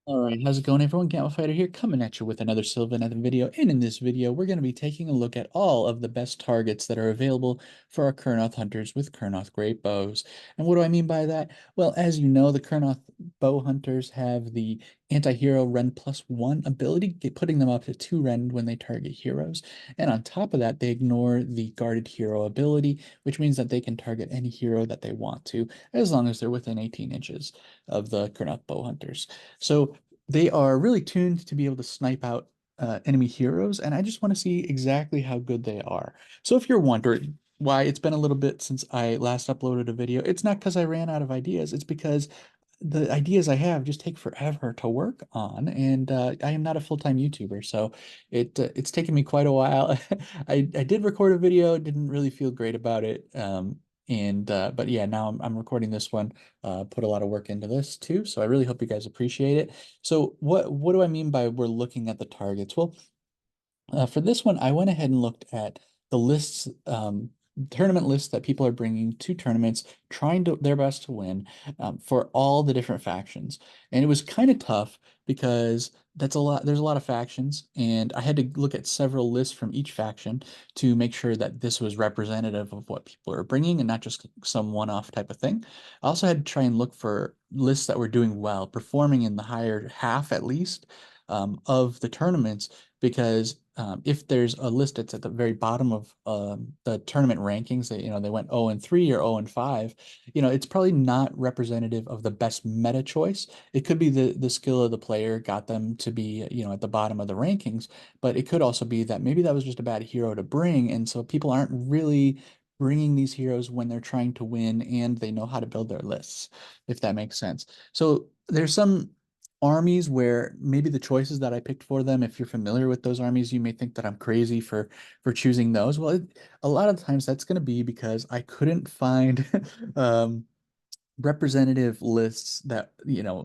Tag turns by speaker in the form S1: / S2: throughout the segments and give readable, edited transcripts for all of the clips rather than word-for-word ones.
S1: All right, how's it going, everyone? Gamma Fighter here, coming at you with another Sylvaneth video. And in this video, we're going to be taking a look at all of the best targets that are available for our Kurnoth Hunters with Kurnoth Greatbows. And what do I mean by that? Well, as you know, the Kurnoth Bow Hunters have the anti-hero Rend +1 ability, putting them up to 2 Rend when they target heroes. And on top of that, they ignore the guarded hero ability, which means that they can target any hero that they want to, as long as they're within 18 inches of the Kurnoth Bow Hunters. So they are really tuned to be able to snipe out enemy heroes, and I just want to see exactly how good they are. So if you're wondering why it's been a little bit since I last uploaded a video, it's not because I ran out of ideas, it's because the ideas I have just take forever to work on, and I am not a full-time YouTuber, so it's taken me quite a while. I did record a video, didn't really feel great about it, and but yeah, now I'm recording this one. Put a lot of work into this too, so I really hope you guys appreciate it. So what do I mean by we're looking at the targets? Well, for this one, I went ahead and looked at the lists, tournament lists that people are bringing to tournaments, trying to their best to win for all the different factions. And it was kind of tough because that's a lot. There's a lot of factions, and I had to look at several lists from each faction to make sure that this was representative of what people are bringing and not just some one-off type of thing. I also had to try and look for lists that were doing well, performing in the higher half at least of the tournaments because if there's a list that's at the very bottom of the tournament rankings that they went 0 and 3 or 0 and 5, it's probably not representative of the best meta choice. It could be the skill of the player got them to be at the bottom of the rankings, but it could also be that maybe that was just a bad hero to bring, and so people aren't really bringing these heroes when they're trying to win and they know how to build their lists, if that makes sense. So there's some armies where maybe the choices that I picked for them, if you're familiar with those armies, you may think that I'm crazy for choosing those. Well, a lot of times that's going to be because I couldn't find representative lists that,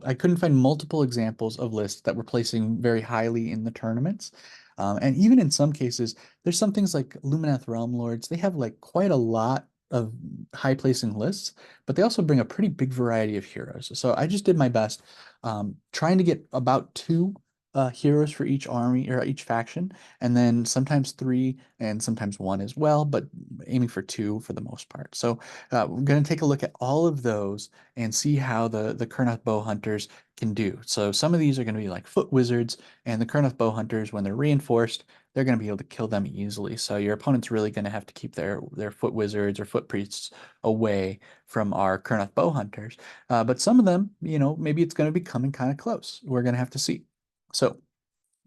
S1: I couldn't find multiple examples of lists that were placing very highly in the tournaments. And even in some cases, there's some things like Luminath Realm Lords, they have like quite a lot of high placing lists, but they also bring a pretty big variety of heroes. So I just did my best, trying to get about two heroes for each army or each faction, and then sometimes three and sometimes one as well, but aiming for two for the most part. So we're going to take a look at all of those and see how the Kurnoth Bow Hunters can do. So some of these are going to be like Foot Wizards, and the Kurnoth Bow Hunters, when they're reinforced, they're going to be able to kill them easily. So your opponent's really going to have to keep their Foot Wizards or Foot Priests away from our Kurnoth Bow Hunters. But some of them, maybe it's going to be coming kind of close. We're going to have to see. So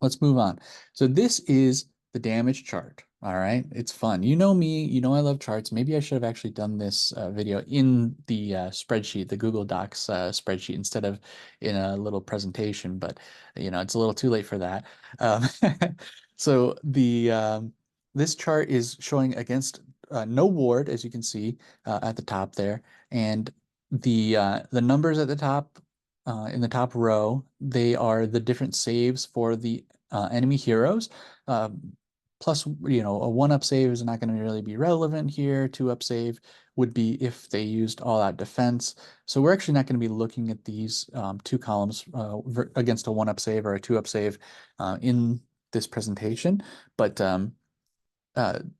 S1: let's move on. So this is the damage chart. All right, it's fun. You know me, I love charts. Maybe I should have actually done this video in the spreadsheet, the Google Docs spreadsheet, instead of in a little presentation, but it's a little too late for that. Um, so this chart is showing against no ward, as you can see at the top there, and the numbers at the top in the top row, they are the different saves for the enemy heroes. Plus, a one-up save is not going to really be relevant here. Two-up save would be if they used all-out defense. So we're actually not going to be looking at these two columns against a one-up save or a two-up save in this presentation, but uh,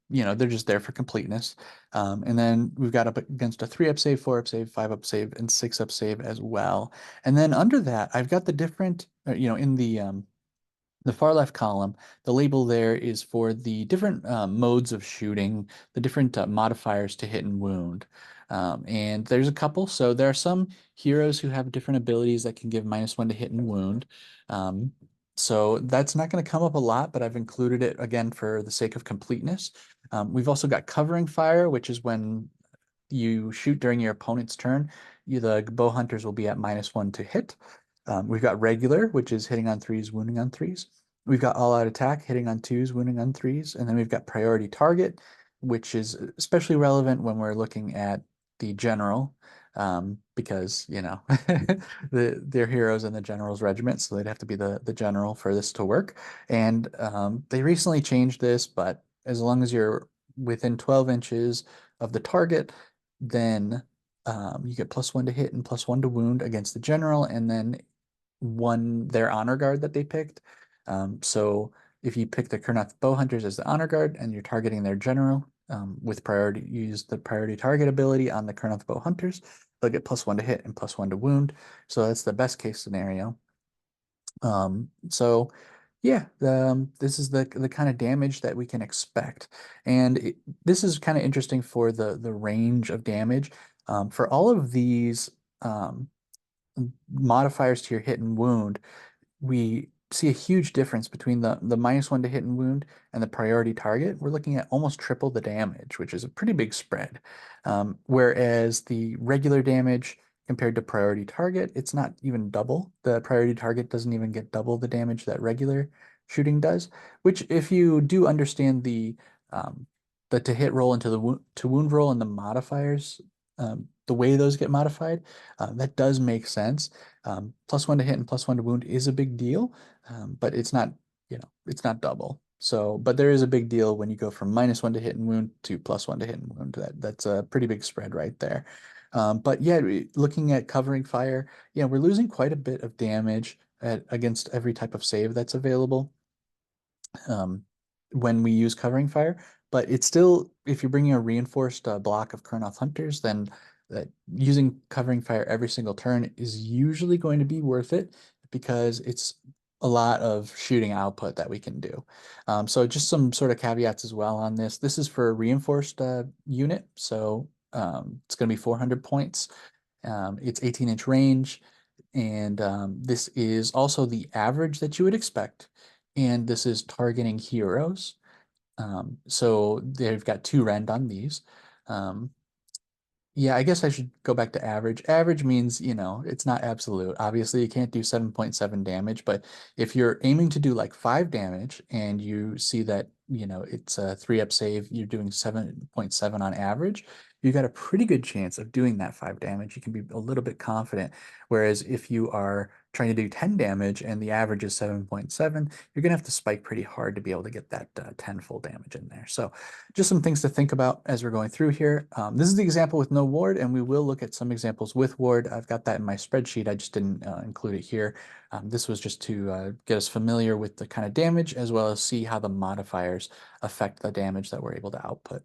S1: they're just there for completeness. And then we've got up against a 3-up save, 4-up save, 5-up save, and 6-up save as well. And then under that, I've got the different, in the far left column, the label there is for the different modes of shooting, the different modifiers to hit and wound. And there's a couple. So there are some heroes who have different abilities that can give -1 to hit and wound. Um, so that's not going to come up a lot, but I've included it again for the sake of completeness. We've also got covering fire, which is when you shoot during your opponent's turn. The bow hunters will be at -1 to hit. We've got regular, which is hitting on threes, wounding on threes. We've got all-out attack, hitting on twos, wounding on threes. And then we've got priority target, which is especially relevant when we're looking at the general, because, they're heroes in the general's regiment, so they'd have to be the general for this to work. And they recently changed this, but as long as you're within 12 inches of the target, then you get +1 to hit and +1 to wound against the general, and then their honor guard that they picked. So if you pick the Kurnoth Bow Hunters as the honor guard and you're targeting their general with priority, you use the priority target ability on the Kurnoth Bow Hunters. They'll get +1 to hit and +1 to wound. So that's the best case scenario. So yeah, this is the kind of damage that we can expect, and this is kind of interesting for the range of damage. For all of these modifiers to your hit and wound, we see a huge difference between the -1 to hit and wound and the priority target. We're looking at almost triple the damage, which is a pretty big spread. Whereas the regular damage compared to priority target, it's not even double. The priority target doesn't even get double the damage that regular shooting does, which if you do understand the to hit roll into the to wound roll and the modifiers, the way those get modified, that does make sense. +1 to hit and +1 to wound is a big deal, but it's not, it's not double. So, but there is a big deal when you go from -1 to hit and wound to +1 to hit and wound. That's a pretty big spread right there. But yeah, looking at covering fire, yeah, we're losing quite a bit of damage against every type of save that's available um, when we use covering fire. But it's still, if you're bringing a reinforced block of Kurnoth Hunters, then using covering fire every single turn is usually going to be worth it because it's a lot of shooting output that we can do. So just some sort of caveats as well on this. This is for a reinforced unit, so it's going to be 400 points. It's 18-inch range, and this is also the average that you would expect. And this is targeting heroes. So they've got 2 rend on these. Yeah, I guess I should go back to average. Average means, it's not absolute. Obviously, you can't do 7.7 damage, but if you're aiming to do like 5 damage and you see that, it's a 3-up save, you're doing 7.7 on average, you got a pretty good chance of doing that 5 damage. You can be a little bit confident. Whereas if you are trying to do 10 damage and the average is 7.7, you're going to have to spike pretty hard to be able to get that 10 full damage in there. So just some things to think about as we're going through here. This is the example with no ward, and we will look at some examples with ward. I've got that in my spreadsheet. I just didn't include it here. This was just to get us familiar with the kind of damage as well as see how the modifiers affect the damage that we're able to output.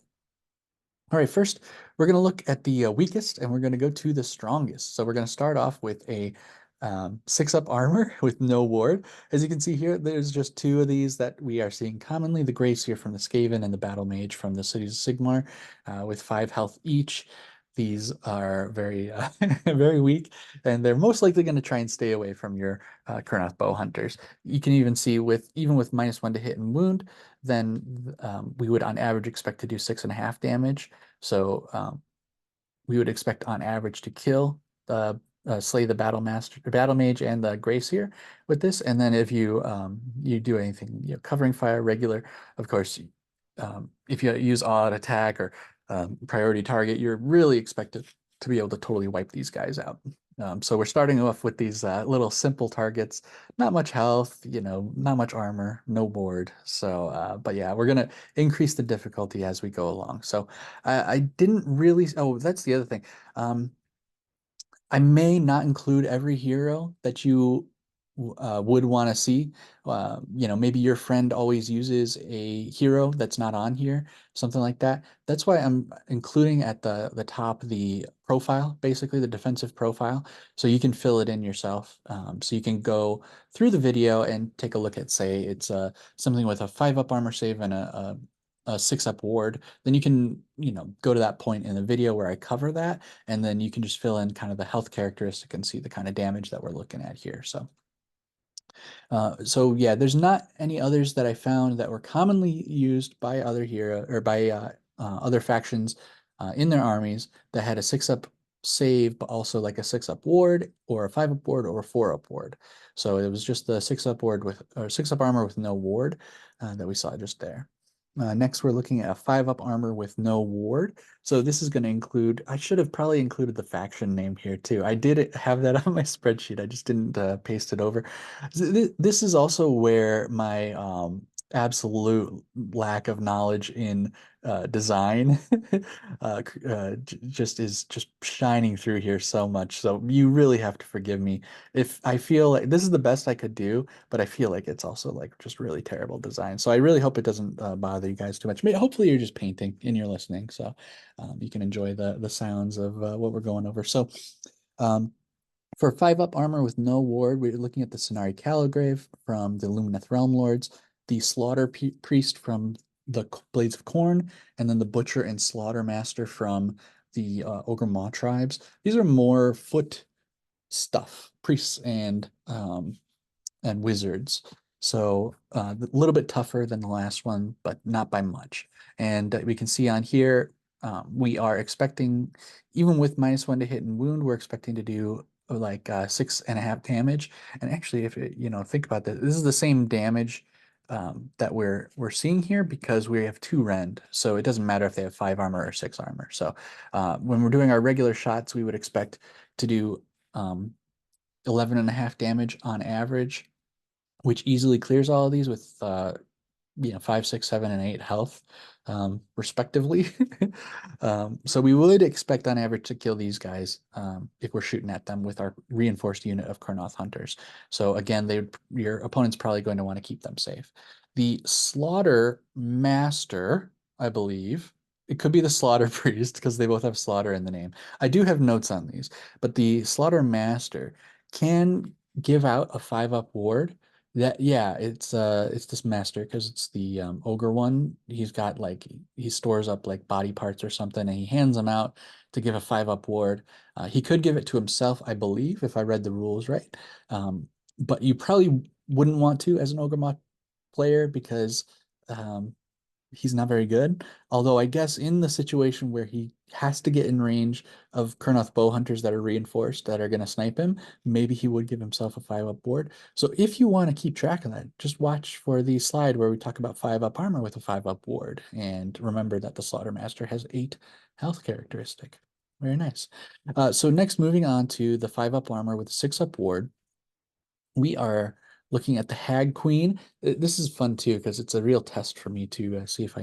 S1: All right, first, we're going to look at the weakest, and we're going to go to the strongest. So we're going to start off with a 6-up armor with no ward. As you can see here, there's just 2 of these that we are seeing commonly, the Grace here from the Skaven and the Battle Mage from the Cities of Sigmar with 5 health each. These are very, very weak, and they're most likely going to try and stay away from your Kurnoth Bow Hunters. You can even see even with -1 to hit and wound, then we would on average expect to do 6.5 damage. So we would expect on average to kill the slay the battle mage and the grace here with this. And then if you do anything, covering fire regular, of course, if you use odd attack or priority target, you're really expected to be able to totally wipe these guys out. So we're starting off with these little simple targets, not much health, not much armor, no ward. So, but yeah, we're gonna increase the difficulty as we go along. So I didn't really, oh, that's the other thing. I may not include every hero that you would want to see. Maybe your friend always uses a hero that's not on here, something like that. That's why I'm including at the top the profile, basically the defensive profile, so you can fill it in yourself. So you can go through the video and take a look at, say, it's something with a 5-up armor save and a 6-up ward. Then you can, go to that point in the video where I cover that, and then you can just fill in kind of the health characteristic and see the kind of damage that we're looking at here. So yeah, there's not any others that I found that were commonly used by other hero or by other factions in their armies that had a 6-up save, but also like a 6-up ward or a 5-up ward or a 4-up ward. So it was just the 6-up ward or 6-up armor with no ward that we saw just there. Next, we're looking at a 5-up armor with no ward. So this is going to include, I should have probably included the faction name here too. I did have that on my spreadsheet. I just didn't paste it over. This is also where my absolute lack of knowledge in design just is just shining through here so much. So you really have to forgive me if I feel like this is the best I could do, but I feel like it's also like just really terrible design. So I really hope it doesn't bother you guys too much. Hopefully you're just painting and you're listening, so you can enjoy the sounds of what we're going over. So um, for 5-up armor with no ward, we're looking at the Cenari Caligrave from the Lumineth Realm Lords, the Slaughter Priest from the Blades of Corn, and then the Butcher and Slaughter Master from the Ogre Maw tribes. These are more foot stuff, priests and wizards. So a little bit tougher than the last one, but not by much. And we can see on here, we are expecting, even with -1 to hit and wound, we're expecting to do like 6.5 damage. And actually, if it, think about this is the same damage that we're seeing here because we have 2 rend. So it doesn't matter if they have 5 armor or 6 armor. So when we're doing our regular shots, we would expect to do 11.5 damage on average, which easily clears all of these with 5, 6, 7, and 8 health, respectively. So we would expect on average to kill these guys if we're shooting at them with our reinforced unit of Kurnoth Hunters. So again, your opponent's probably going to want to keep them safe. The Slaughter Master, I believe, it could be the Slaughter Priest because they both have Slaughter in the name. I do have notes on these, but the Slaughter Master can give out a 5-up ward that yeah, it's this master because it's the ogre one. He's got like he stores up like body parts or something, and he hands them out to give a 5-up ward. He could give it to himself, I believe, if I read the rules right. But you probably wouldn't want to as an ogre mod player because um, he's not very good. Although I guess in the situation where he has to get in range of Kurnoth bow hunters that are reinforced that are going to snipe him, maybe he would give himself a 5-up board. So if you want to keep track of that, just watch for the slide where we talk about 5-up armor with a 5-up ward. And remember that the Slaughtermaster has 8 health characteristic. Very nice. So next, moving on to the 5-up armor with a 6-up ward, we are looking at the Hag Queen. This is fun too because it's a real test for me to see if I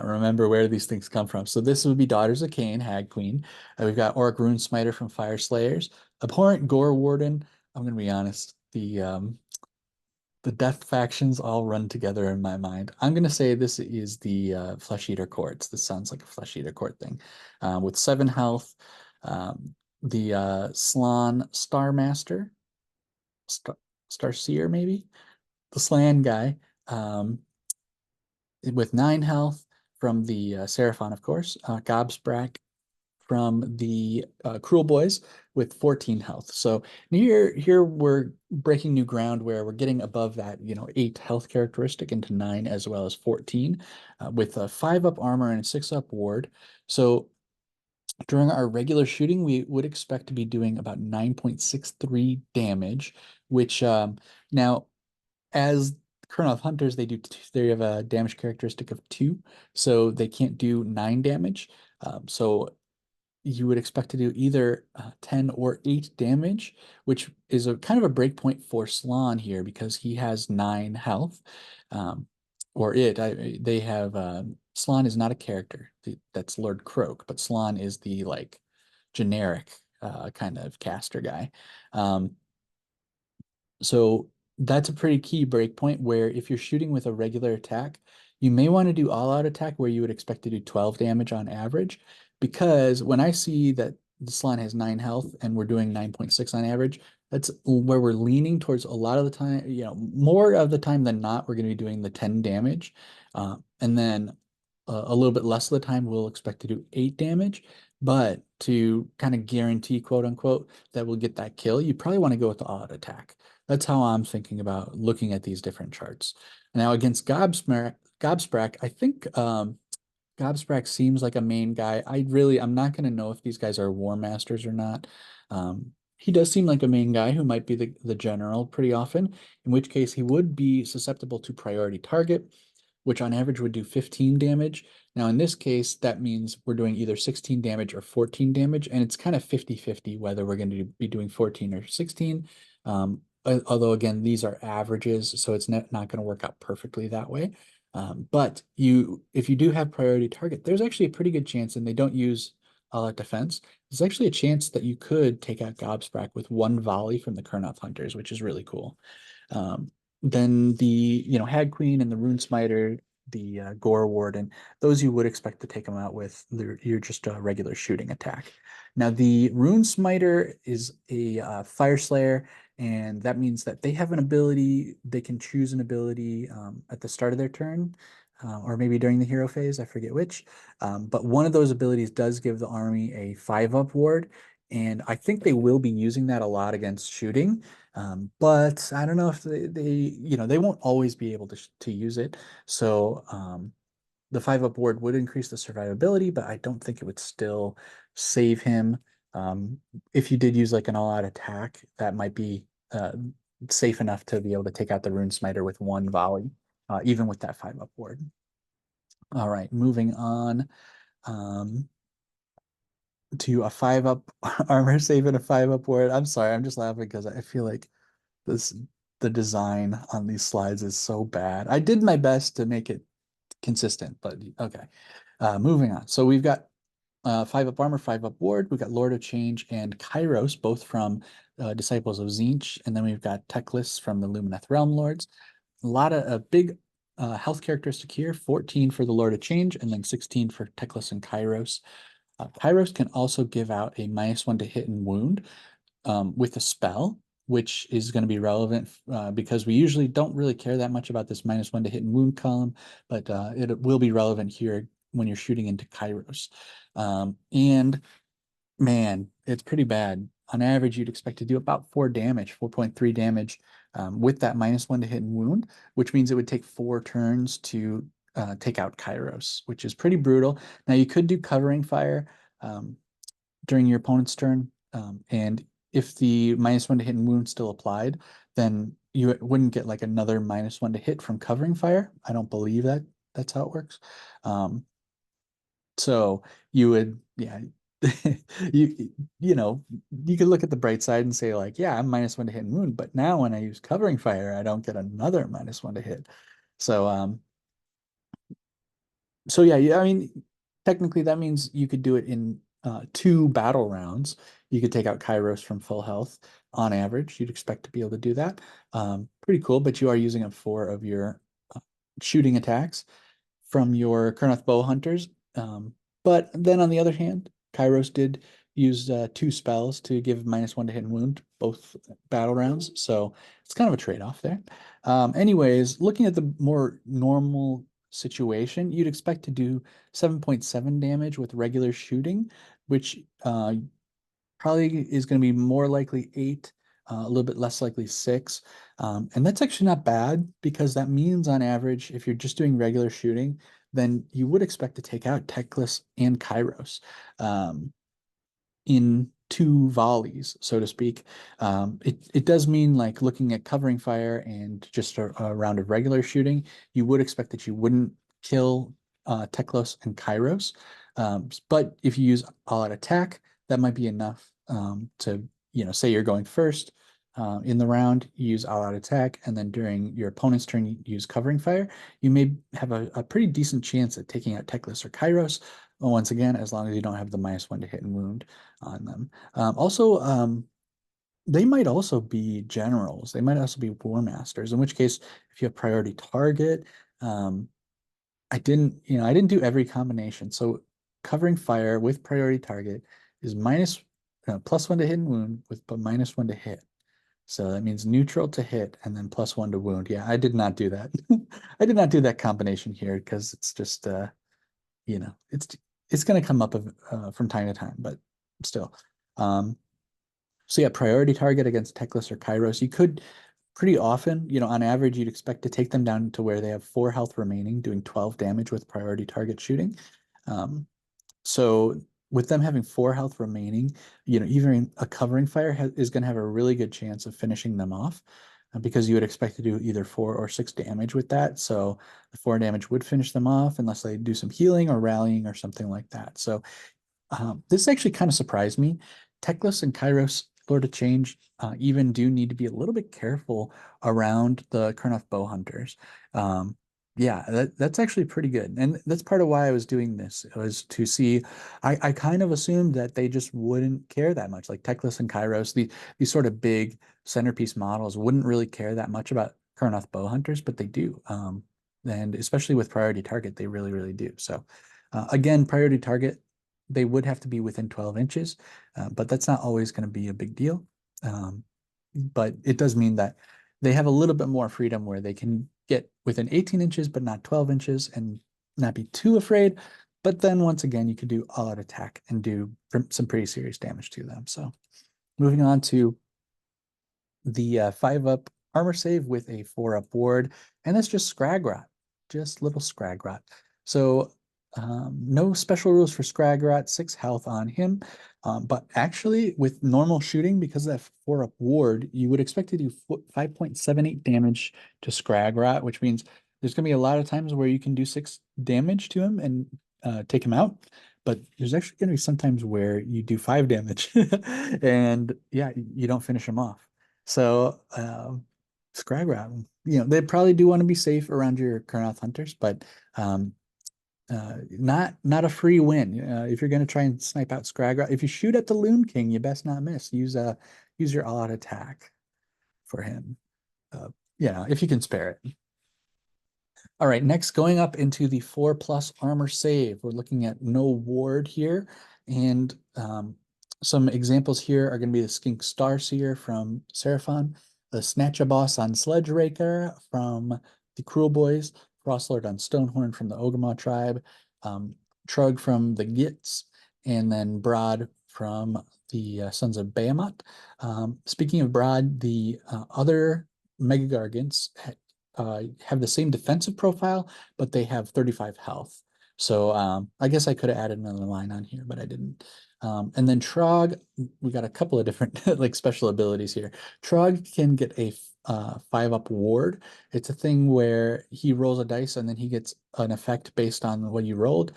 S1: remember where these things come from. So this would be Daughters of Cain, Hag Queen. We've got Orc Rune Smiter from Fire Slayers, Abhorrent Gore Warden. I'm gonna be honest, the death factions all run together in my mind. I'm gonna say this is the Flesh Eater Courts. This sounds like a Flesh Eater Court thing, with 7 health. The Slann Star Master. Star Starseer, maybe the Slan guy, with 9 health from the Seraphon, of course. Gobsprak from the Cruel Boys with 14 health. So here we're breaking new ground where we're getting above that 8 health characteristic into 9 as well as 14 with a 5-up armor and a 6-up ward. So during our regular shooting, we would expect to be doing about 9.63 damage, which now as Kurnoth Hunters, they have a damage characteristic of 2, so they can't do 9 damage. So you would expect to do either 10 or 8 damage, which is a kind of a breakpoint for Slann here because he has 9 health. Or they have Slann is not a character. That's Lord Croak, but Slann is the like generic kind of caster guy. So that's a pretty key breakpoint where if you're shooting with a regular attack, you may want to do all-out attack where you would expect to do 12 damage on average. Because when I see that the Slann has 9 health and we're doing 9.6 on average, that's where we're leaning towards a lot of the time, more of the time than not, we're going to be doing the 10 damage. And then a little bit less of the time, we'll expect to do 8 damage. But to kind of guarantee, quote unquote, that we'll get that kill, you probably want to go with the all-out attack. That's how I'm thinking about looking at these different charts. Now against Gobsprak, I think Gobsprak seems like a main guy. I'm not going to know if these guys are War Masters or not. He does seem like a main guy who might be the general pretty often, in which case he would be susceptible to priority target, which on average would do 15 damage. Now, in this case, that means we're doing either 16 damage or 14 damage, and it's kind of 50-50 whether we're going to be doing 14 or 16. Although again, these are averages, so it's not going to work out perfectly that way. But if you do have priority target, there's actually a pretty good chance, and they don't use all out defense. There's actually a chance that you could take out Gobsprak with one volley from the Kurnoth Hunters, which is really cool. Then the Hag Queen and the Rune Smiter, the Gore Warden, those you would expect to take them out with you're just a regular shooting attack. Now the Rune Smiter is a Fire Slayer, and that means that they have an ability. They can choose an ability at the start of their turn, or maybe during the hero phase. I forget which. But one of those abilities does give the army a 5-up ward, and I think they will be using that a lot against shooting. But I don't know if they won't always be able to use it. So the 5-up ward would increase the survivability, but I don't think it would still save him. If you did use like an all-out attack, that might be safe enough to be able to take out the Rune Smiter with one volley, even with that 5-up ward. All right, moving on to a 5-up armor save and a 5-up ward. I'm sorry, I'm just laughing because I feel like the design on these slides is so bad. I did my best to make it consistent, but okay. Moving on. So we've got 5-up armor, 5-up ward. We've got Lord of Change and Kairos, both from Disciples of Tzeentch. And then we've got Teclis from the Lumineth Realm Lords. A lot of big health characteristic here, 14 for the Lord of Change, and then 16 for Teclis and Kairos. Kairos can also give out a -1 to hit and wound with a spell, which is going to be relevant because we usually don't really care that much about this -1 to hit and wound column, but it will be relevant here when you're shooting into Kairos. And man, it's pretty bad. On average, you'd expect to do about 4 damage, 4.3 damage with that -1 to hit and wound, which means it would take 4 turns to take out Kairos, which is pretty brutal. Now, you could do covering fire during your opponent's turn, and if the -1 to hit and wound still applied, then you wouldn't get like another -1 to hit from covering fire. I don't believe that's how it works. So you would, yeah, you could look at the bright side and say like, yeah, I'm -1 to hit and wound, but now when I use covering fire, I don't get another -1 to hit. So yeah, I mean, technically that means you could do it in 2 battle rounds. You could take out Kairos from full health on average. You'd expect to be able to do that. Pretty cool, but you are using up 4 of your shooting attacks from your Kurnoth Bow Hunters. But then on the other hand, Kairos did use 2 spells to give -1 to hit and wound, both battle rounds. So it's kind of a trade-off there. Anyways, looking at the more normal situation, you'd expect to do 7.7 damage with regular shooting, which probably is going to be more likely 8, a little bit less likely 6. And that's actually not bad because that means on average, if you're just doing regular shooting, then you would expect to take out Teclis and Kairos in 2 volleys, so to speak. It does mean like looking at covering fire and just a round of regular shooting, you would expect that you wouldn't kill Teclis and Kairos. But if you use all-out attack, that might be enough to, say you're going first in the round, you use all-out attack, and then during your opponent's turn, you use covering fire. You may have a pretty decent chance at taking out Teclis or Kairos, once again, as long as you don't have the -1 to hit and wound on them. Also, they might also be generals. They might also be war masters, in which case, if you have priority target, I didn't do every combination. So covering fire with priority target is +1 to hit and wound with -1 to hit. So that means neutral to hit and then +1 to wound. Yeah, I did not do that. I did not do that combination here because it's just it's going to come up from time to time, but still. So yeah, priority target against Teclis or Kairos. You could pretty often, on average, you'd expect to take them down to where they have 4 health remaining, doing 12 damage with priority target shooting. So with them having 4 health remaining, even a covering fire is going to have a really good chance of finishing them off because you would expect to do either 4 or 6 damage with that. So the 4 damage would finish them off unless they do some healing or rallying or something like that. So this actually kind of surprised me. Teclis and Kairos Lord of Change even do need to be a little bit careful around the Kurnoth Bow Hunters. Yeah, that's actually pretty good. And that's part of why I was doing this, was to see, I kind of assumed that they just wouldn't care that much. Like Teclis and Kairos, these sort of big centerpiece models wouldn't really care that much about Kurnoth Bow Hunters, but they do. And especially with priority target, they really, really do. So again, priority target, they would have to be within 12 inches, but that's not always going to be a big deal. But it does mean that they have a little bit more freedom where they can get within 18 inches, but not 12 inches and not be too afraid. But then once again, you could do all-out attack and do some pretty serious damage to them. So moving on to the 5-up armor save with a 4-up ward, and that's just Skragrott, just little Skragrott. So no special rules for Skragrott, 6 health on him. But actually, with normal shooting, because of that 4-up ward, you would expect to do 5.78 damage to Skragrott, which means there's going to be a lot of times where you can do 6 damage to him and take him out. But there's actually going to be some times where you do 5 damage and yeah, you don't finish him off. So Skragrott, they probably do want to be safe around your Kurnoth Hunters, but not a free win. If you're going to try and snipe out Skragrott, if you shoot at the Loon King, you best not miss. Use your all-out attack for him. If you can spare it. All right, next going up into the 4+ armor save. We're looking at no ward here, and some examples here are going to be the Skink Starseer from Seraphon, the Snatchaboss on Sledge Raker from the Cruel Boys, Frostlord on Stonehorn from the Ogama tribe, Trug from the Gits, and then Broad from the Sons of Behemoth. Speaking of Broad, the other Mega Gargants have the same defensive profile, but they have 35 health. So I guess I could have added another line on here, but I didn't. And then Trog, we got a couple of different like special abilities here. Trog can get a 5-up ward. It's a thing where he rolls a dice and then he gets an effect based on what you rolled.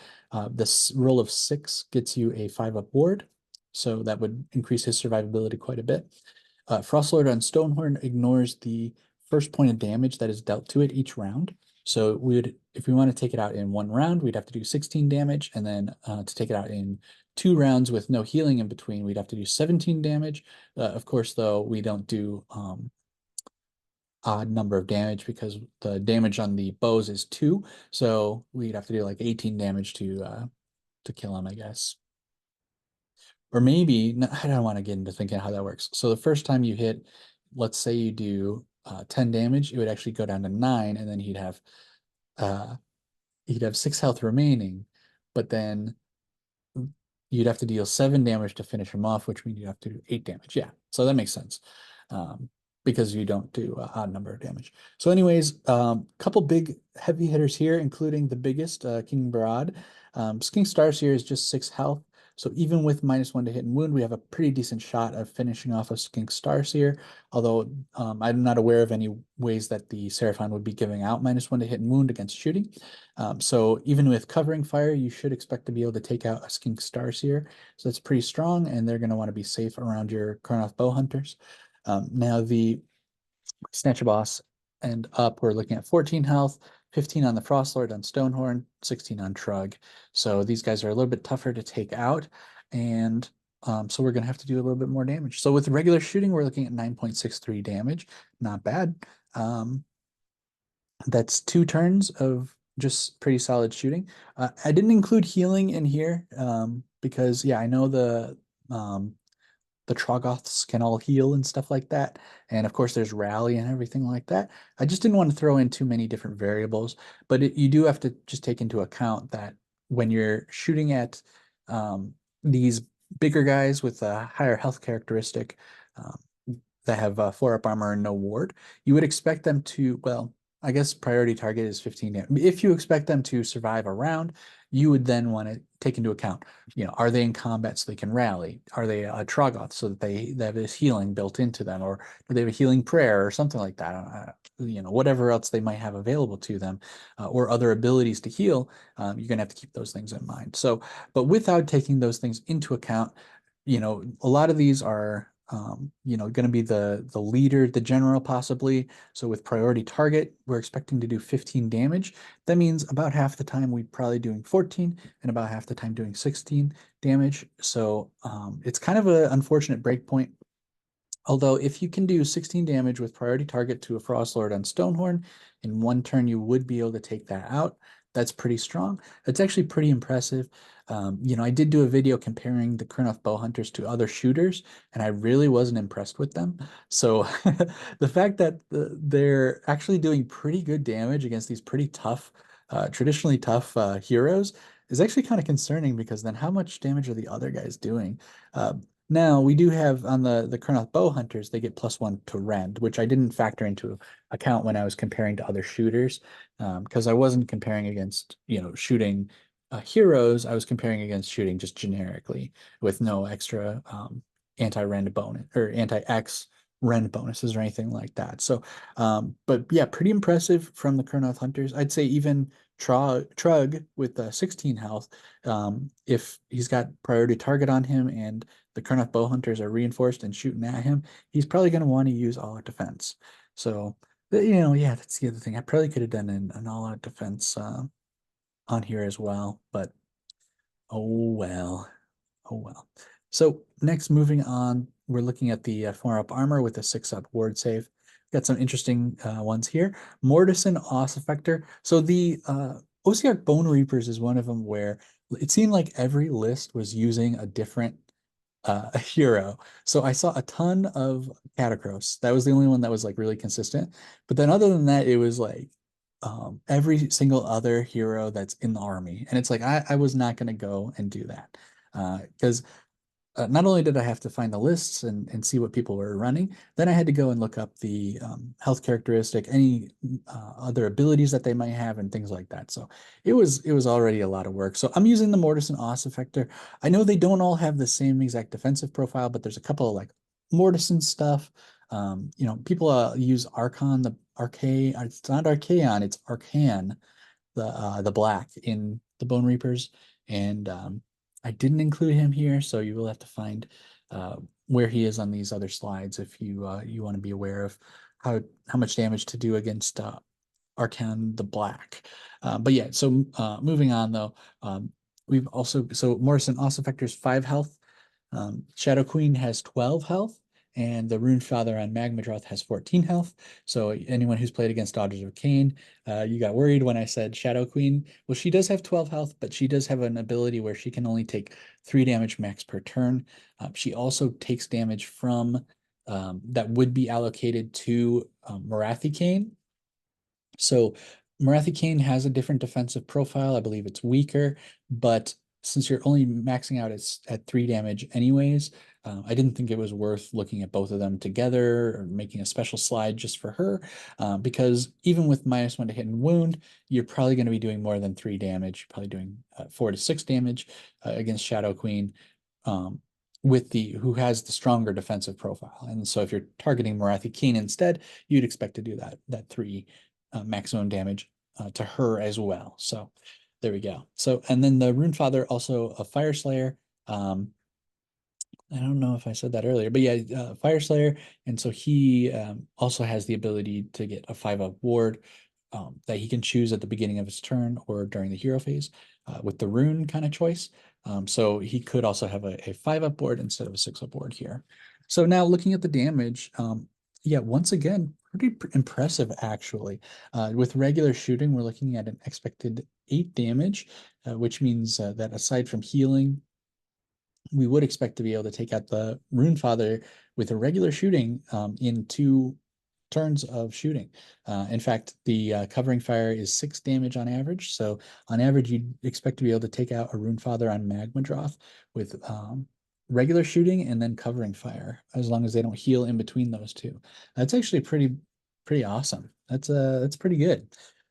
S1: This roll of 6 gets you a 5-up ward, so that would increase his survivability quite a bit. Frostlord on Stonehorn ignores the first point of damage that is dealt to it each round. So if we want to take it out in 1 round, we'd have to do 16 damage, and then to take it out in 2 rounds with no healing in between, we'd have to do 17 damage. Of course, though, we don't do odd number of damage because the damage on the bows is 2, so we'd have to do like 18 damage to kill him, I guess. Or maybe, no, I don't want to get into thinking how that works. So the first time you hit, let's say you do 10 damage, it would actually go down to 9, and then he'd have 6 health remaining, but then you'd have to deal 7 damage to finish him off, which means you have to do 8 damage. Yeah, so that makes sense. Because you don't do a odd number of damage. So anyways, couple big heavy hitters here, including the biggest, King Barad. Skink Starseer is just 6 health. So even with -1 to hit and wound, we have a pretty decent shot of finishing off a Skink Starseer, although I'm not aware of any ways that the Seraphon would be giving out -1 to hit and wound against shooting. So even with covering fire, you should expect to be able to take out a Skink Starseer. So that's pretty strong, and they're going to want to be safe around your Kurnoth Bow Hunters. Now the Snatchaboss and up, we're looking at 14 health, 15 on the Frostlord on Stonehorn, 16 on Trug. So these guys are a little bit tougher to take out, and so we're going to have to do a little bit more damage. So with regular shooting, we're looking at 9.63 damage. Not bad. That's 2 turns of just pretty solid shooting. I didn't include healing in here because, yeah, I know the Troggoths can all heal and stuff like that. And of course, there's rally and everything like that. I just didn't want to throw in too many different variables, but you do have to just take into account that when you're shooting at these bigger guys with a higher health characteristic that have 4-up armor and no ward, you would expect them to, well, I guess priority target is 15 damage. If you expect them to survive a round, you would then want to take into account, are they in combat so they can rally? Are they a Troggoth so that they have this healing built into them? Or do they have a healing prayer or something like that? Whatever else they might have available to them, or other abilities to heal, you're going to have to keep those things in mind. So, but without taking those things into account, a lot of these are going to be the leader, the general possibly. So with priority target, we're expecting to do 15 damage. That means about half the time we're probably doing 14 and about half the time doing 16 damage. So it's kind of an unfortunate breakpoint. Although if you can do 16 damage with priority target to a Frost Lord on Stonehorn, in one turn you would be able to take that out. That's pretty strong. It's actually pretty impressive. I did do a video comparing the Kurnoth Bow Hunters to other shooters, and I really wasn't impressed with them. So the fact that they're actually doing pretty good damage against these pretty tough, traditionally tough heroes is actually kind of concerning, because then how much damage are the other guys doing? Now we do have on the Kurnoth Bow Hunters, they get +1 to rend, which I didn't factor into account when I was comparing to other shooters, because I wasn't comparing against shooting heroes. I was comparing against shooting just generically with no extra anti-rend bonus or anti-X rend bonuses or anything like that. So, but yeah, pretty impressive from the Kurnoth Hunters. I'd say even Trug with 16 health, if he's got priority target on him and the Kurnoth Bow Hunters are reinforced and shooting at him, he's probably going to want to use all out defense. So, yeah, that's the other thing. I probably could have done an all out defense on here as well, but oh well. Oh well. So next, moving on, we're looking at the 4-up armor with a 6-up ward save. Got some interesting ones here. Mortison Ossifector. So the Ossiarch Bone Reapers is one of them where it seemed like every list was using a different hero. So I saw a ton of Catacross. That was the only one that was like really consistent. But then other than that, it was like every single other hero that's in the army. And it's like I was not going to go and do that. Because not only did I have to find the lists and see what people were running, then I had to go and look up the health characteristic, any other abilities that they might have, and things like that. So it was already a lot of work. So I'm using the Mortison Ossifector. I know they don't all have the same exact defensive profile, but there's a couple of like Mortison stuff. People use Archon, the Archaon. It's not Archaon, it's Archaon, the black in the Bone Reapers, and I didn't include him here, so you will have to find where he is on these other slides if you want to be aware of how much damage to do against Archaon the Black. But yeah, so moving on though, we've also Morrison Ossifector's 5 health. Shadow Queen has 12 health, and the Rune Father on Magmadroth has 14 health. So anyone who's played against Daughters of Cain, you got worried when I said Shadow Queen. Well, she does have 12 health, but she does have an ability where she can only take 3 damage max per turn. She also takes damage from that would be allocated to Morathi Cain. So Morathi Cain has a different defensive profile. I believe it's weaker, but since you're only maxing out at 3 damage anyways, I didn't think it was worth looking at both of them together or making a special slide just for her, because even with -1 to hit and wound, you're probably going to be doing more than 3 damage. You're probably doing 4 to 6 damage against Shadow Queen, who has the stronger defensive profile. And so if you're targeting Morathi Cain instead, you'd expect to do that 3 maximum damage to her as well. So there we go. So, and then the Rune Father, also a Fire Slayer. I don't know if I said that earlier, but yeah, Fire Slayer. And so he also has the ability to get a 5-up ward that he can choose at the beginning of his turn or during the hero phase with the rune kind of choice. So he could also have a 5-up ward instead of a 6-up ward here. So now looking at the damage, yeah, once again, pretty impressive actually. With regular shooting, we're looking at an expected 8 damage, which means that aside from healing, we would expect to be able to take out the Rune Father with a regular shooting in 2 turns of shooting. In fact, the covering fire is 6 damage on average. So on average, you'd expect to be able to take out a Rune Father on Magmadroth with regular shooting and then covering fire, as long as they don't heal in between those two. That's actually pretty awesome. That's pretty good.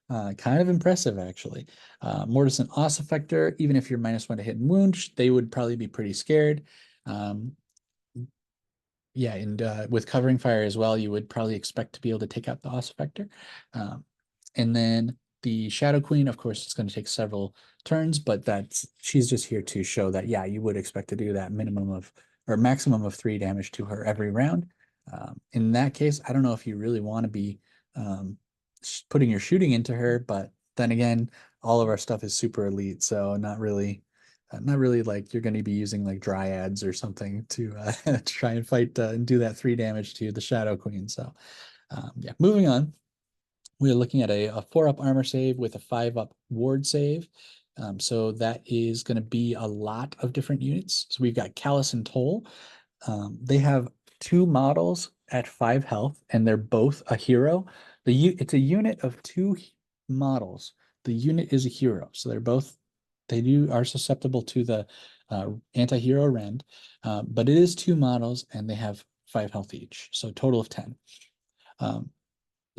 S1: Kind of impressive, actually. Mortison Ossifector, even if you're -1 to hit and wound, they would probably be pretty scared. Yeah, and with covering fire as well, you would probably expect to be able to take out the Ossifector. And then the Shadow Queen, of course, it's going to take several turns, but she's just here to show that, yeah, you would expect to do that minimum of or maximum of 3 damage to her every round. In that case, I don't know if you really want to be um, putting your shooting into her, but then again, all of our stuff is super elite, so not really like you're going to be using like dryads or something to try and fight and do that 3 damage to the Shadow Queen. So yeah, moving on. We're looking at a 4-up armor save with a 5-up ward save. So that is going to be a lot of different units. So we've got Callus and Toll. They have 2 models at 5 health, and they're both a hero. It's a unit of 2 models. The unit is a hero, so they are susceptible to the anti-hero rend, but it is 2 models, and they have 5 health each, so total of 10.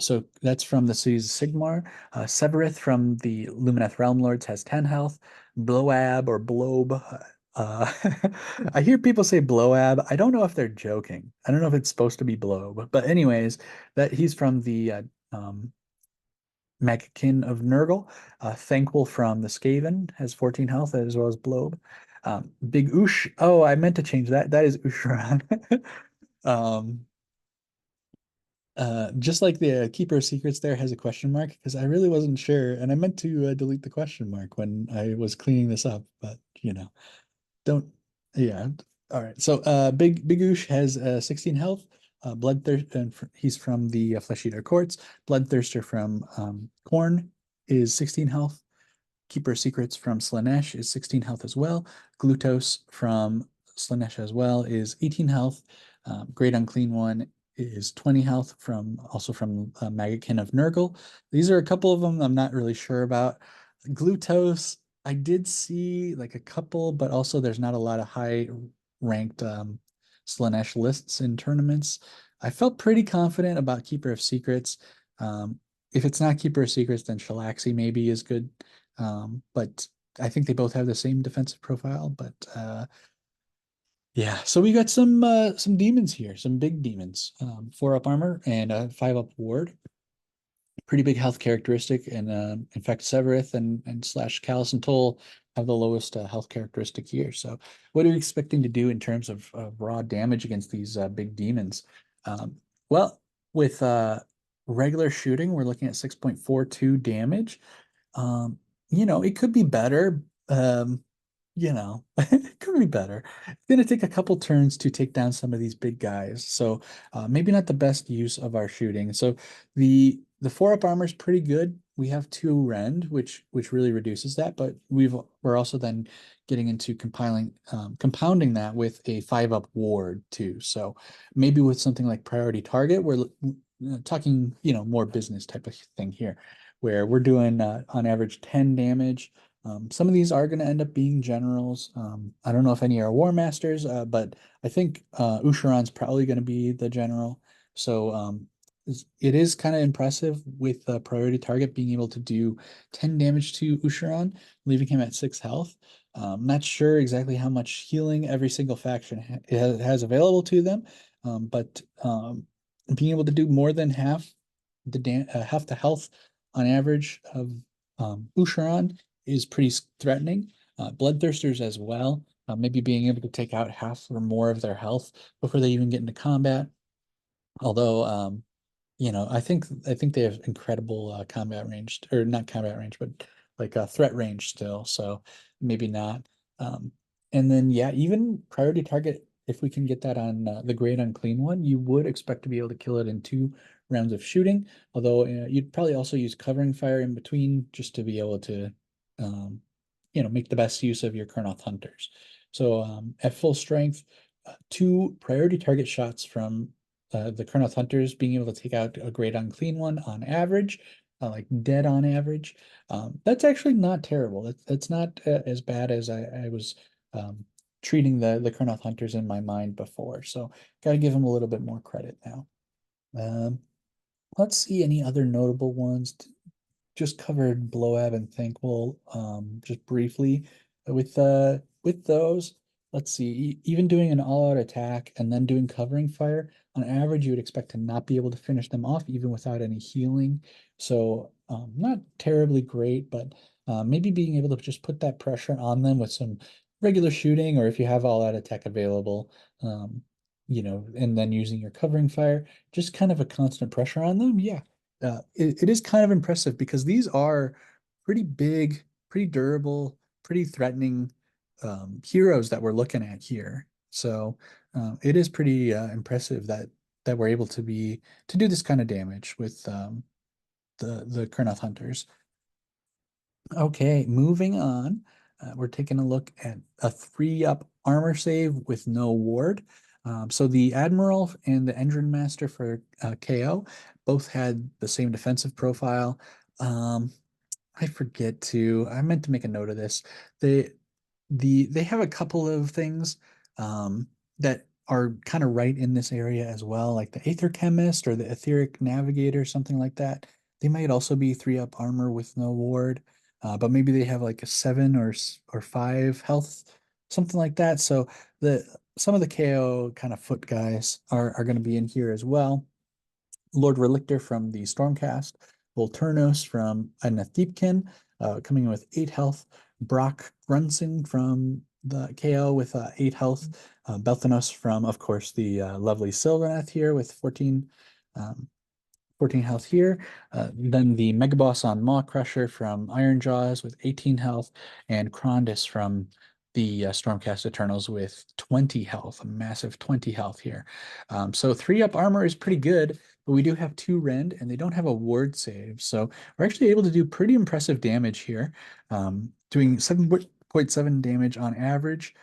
S1: So that's from the Age of Sigmar. Severith from the Lumineth Realm Lords has 10 health. Bloab or Blobe. Uh, I hear people say Bloab. I don't know if they're joking. I don't know if it's supposed to be Blobe. But anyways, that he's from the Magakin of Nurgle. Thankful from the Skaven has 14 health as well as Blobe. Big Oosh. Oh, I meant to change that. That is Usharan. um, just like the Keeper of Secrets there has a question mark because I really wasn't sure, and I meant to delete the question mark when I was cleaning this up, but don't. Yeah. All right. So Big Oosh has 16 health. Bloodthirst, and he's from the Flesh Eater Courts. Bloodthirster from Khorne is 16 health. Keeper of Secrets from Slaanesh is 16 health as well. Glutos from Slaanesh as well is 18 health. Great Unclean One is 20 health also from Magakin of Nurgle. These are a couple of them I'm not really sure about. Glutos, I did see like a couple, but also there's not a lot of high ranked Slaanesh lists in tournaments. I felt pretty confident about Keeper of Secrets. If it's not Keeper of Secrets, then Shalaxi maybe is good. But I think they both have the same defensive profile. But yeah, so we got some demons here, some big demons. 4-up armor and a 5-up ward. Pretty big health characteristic, and in fact, Severith and slash Callus and Toll have the lowest health characteristic here. So, what are you expecting to do in terms of raw damage against these big demons? Well, with regular shooting, we're looking at 6.42 damage. Um, it could be better. It could be better. It's going to take a couple turns to take down some of these big guys. So maybe not the best use of our shooting. So the 4-up armor is pretty good. We have 2 rend, which really reduces that, but we're also then getting into compounding that with a 5-up ward too. So maybe with something like priority target, we're talking, more business type of thing here, where we're doing on average 10 damage. Some of these are going to end up being generals. I don't know if any are war masters, but I think Usharan's probably going to be the general. So it is kind of impressive with priority target being able to do 10 damage to Usharan, leaving him at 6 health. Not sure exactly how much healing every single faction has available to them, but being able to do more than half the health on average of Usharan is pretty threatening. Bloodthirsters as well, maybe being able to take out half or more of their health before they even get into combat. Although, I think they have incredible combat range, or not combat range, but like a threat range still. So maybe not. Um, and then yeah, even priority target, if we can get that on the Great Unclean One, you would expect to be able to kill it in 2 rounds of shooting. Although you'd probably also use covering fire in between just to be able to, um, make the best use of your Kurnoth Hunters. So at full strength, 2 priority target shots from the Kurnoth Hunters being able to take out a Great Unclean One on average, like dead on average. That's actually not terrible. That's not as bad as I was treating the Kurnoth Hunters in my mind before. So got to give them a little bit more credit now. Um, let's see any other notable ones. Just covered Bloab and Thankful just briefly. With those, let's see, even doing an all-out attack and then doing covering fire, on average, you would expect to not be able to finish them off even without any healing. So not terribly great, but maybe being able to just put that pressure on them with some regular shooting, or if you have all out attack available, and then using your covering fire, just kind of a constant pressure on them. Yeah, it is kind of impressive because these are pretty big, pretty durable, pretty threatening heroes that we're looking at here. So it is pretty impressive that we're able to do this kind of damage with the Kurnoth Hunters. Okay, moving on. We're taking a look at a 3-up armor save with no ward. So the Admiral and the Engine Master for KO both had the same defensive profile. Um, I meant to make a note of this. They they have a couple of things that are kind of right in this area as well, like the Aether Chemist or the Etheric Navigator, something like that. They might also be 3-up armor with no ward, but maybe they have like a 7 or 5 health, something like that. So the some of the KO kind of foot guys are going to be in here as well. Lord Relictor from the Stormcast, Volturnos from Anathepkin, coming in with 8 health, Brock Grunson from the KO with 8 health, Belthanos from, of course, the lovely Sylvaneth here with um, 14 health here. Then the Mega Boss on Maw Crusher from Iron Jaws with 18 health, and Krondys from the Stormcast Eternals with 20 health, a massive 20 health here. So 3-up armor is pretty good, but we do have 2 rend, and they don't have a ward save. So we're actually able to do pretty impressive damage here, doing 7.7 damage on average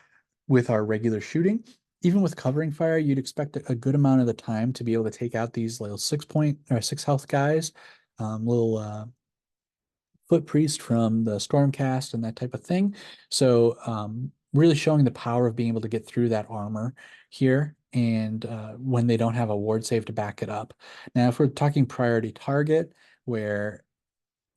S1: with our regular shooting. Even with covering fire, you'd expect a good amount of the time to be able to take out these little 6 point or 6 health guys, little foot priest from the Stormcast and that type of thing. So really showing the power of being able to get through that armor here, and when they don't have a ward save to back it up. Now, if we're talking priority target, where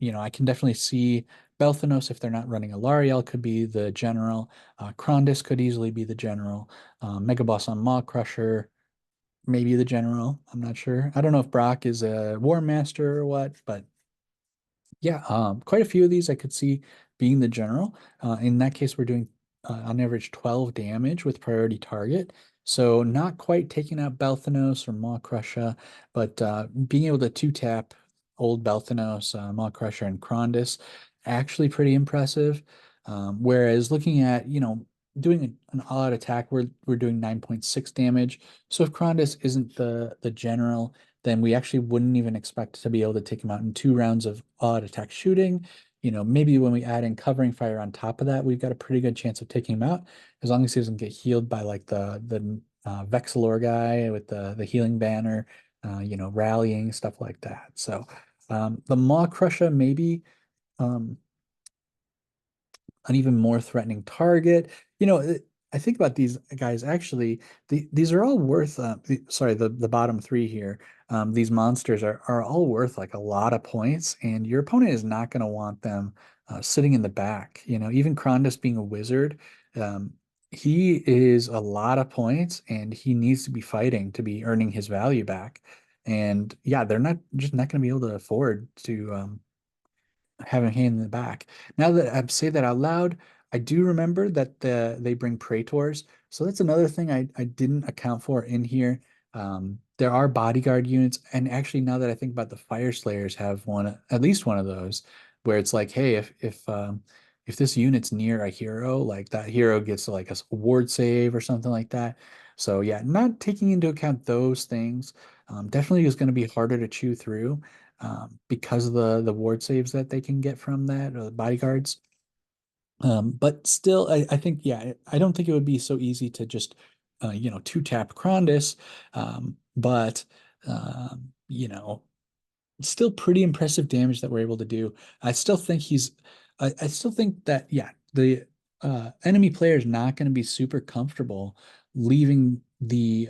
S1: I can definitely see Belthanos, if they're not running Alariel, could be the general. Krondys could easily be the general. Megaboss on Maw Crusher, maybe the general. I'm not sure. I don't know if Brock is a War Master or what, but yeah, quite a few of these I could see being the general. In that case, we're doing on average 12 damage with priority target. So not quite taking out Belthanos or Maw Crusher, but being able to 2-tap old Belthanos, Maw Crusher, and Krondys, actually pretty impressive. Whereas looking at, doing an all-out attack, we're doing 9.6 damage. So if Krondys isn't the general, then we actually wouldn't even expect to be able to take him out in 2 rounds of odd attack shooting. Maybe when we add in covering fire on top of that, we've got a pretty good chance of taking him out, as long as he doesn't get healed by like the Vexilor guy with the healing banner, rallying, stuff like that. So the Maw Crusher maybe um, an even more threatening target. I think about these guys actually. These are all worth. Sorry, the bottom 3 here. These monsters are all worth like a lot of points, and your opponent is not going to want them sitting in the back. Even Krondys being a wizard, he is a lot of points, and he needs to be fighting to be earning his value back. And yeah, they're not going to be able to afford to have a hand in the back. Now that I say that out loud, I do remember that they bring Praetors. So that's another thing I didn't account for in here. There are bodyguard units, and actually now that I think about, the Fire Slayers have at least one of those, where it's like, hey, if this unit's near a hero, like that hero gets like a ward save or something like that. So yeah, not taking into account those things, definitely is going to be harder to chew through because of the ward saves that they can get from that, or the bodyguards. But still, I think, yeah, I don't think it would be so easy to just, 2-tap Krondys. But, still pretty impressive damage that we're able to do. I still think that, yeah, the enemy player is not going to be super comfortable leaving the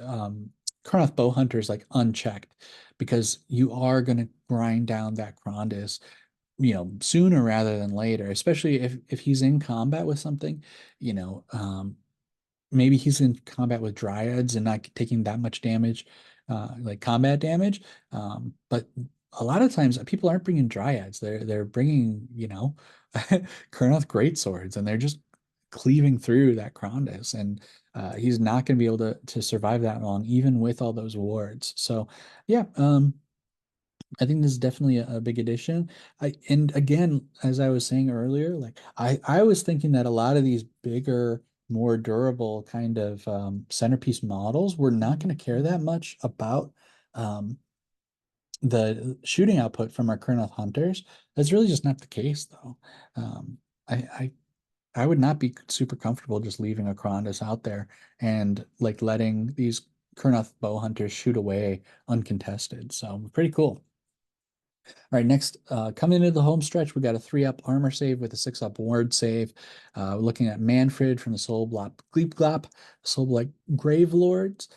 S1: Kurnoth Bow Hunters like unchecked, because you are going to grind down that Krondys, sooner rather than later, especially if he's in combat with something, you know, um, maybe he's in combat with dryads and not taking that much damage, like combat damage. But a lot of times people aren't bringing dryads. They're bringing, Kurnoth great swords, and they're just cleaving through that Krondys, and he's not going to be able to survive that long, even with all those wards. So, yeah, I think this is definitely a big addition. And again, as I was saying earlier, like I was thinking that a lot of these bigger, more durable kind of centerpiece models were not going to care that much about um, the shooting output from our Kurnoth Hunters. That's really just not the case, though. Um, I, I I would not be super comfortable just leaving a Krondys out there and like letting these Kurnoth bow hunters shoot away uncontested. So pretty cool. All right, next, coming into the home stretch, we got a 3-up armor save with a 6-up ward save. Looking at Manfred from the Soul Block Gleep Glop, Soul Block Grave Lords.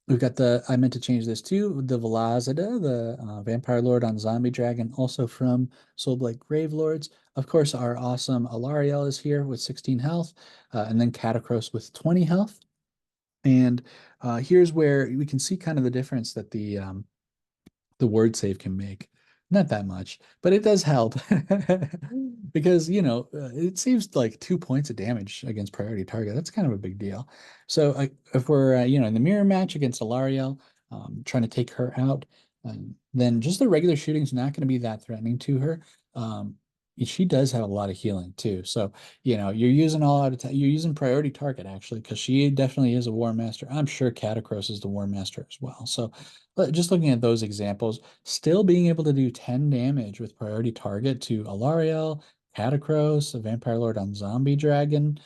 S1: We've got I meant to change this too, the Velazida, the Vampire Lord on Zombie Dragon, also from Soul Blight Grave Lords. Of course, our awesome Alariel is here with 16 health, and then Catacross with 20 health. And here's where we can see kind of the difference that the word save can make. Not that much, but it does help because, it saves like 2 points of damage against priority target. That's kind of a big deal. So if we're, in the mirror match against Alariel, trying to take her out, then just the regular shooting is not going to be that threatening to her. Um, she does have a lot of healing too. So, you're using you're using priority target actually, because she definitely is a War Master. I'm sure Catacross is the War Master as well. So, but just looking at those examples, still being able to do 10 damage with priority target to Alariel, Catacross, a Vampire Lord on Zombie Dragon.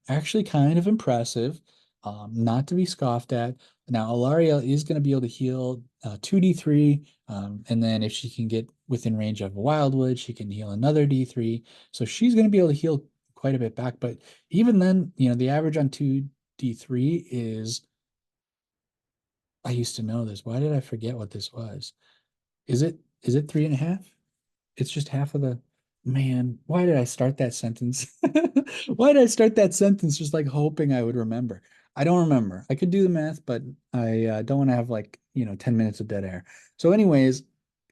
S1: Actually kind of impressive, not to be scoffed at. Now, Alariel is going to be able to heal 2d3, and then if she can get within range of Wildwood, she can heal another d3. So she's going to be able to heal quite a bit back. But even then, the average on 2d3 is, I used to know this. Why did I forget what this was? Is it 3.5? It's just half of the man. Why did I start that sentence? Why did I start that sentence just like hoping I would remember? I don't remember. I could do the math, but I don't want to have 10 minutes of dead air. So, anyways,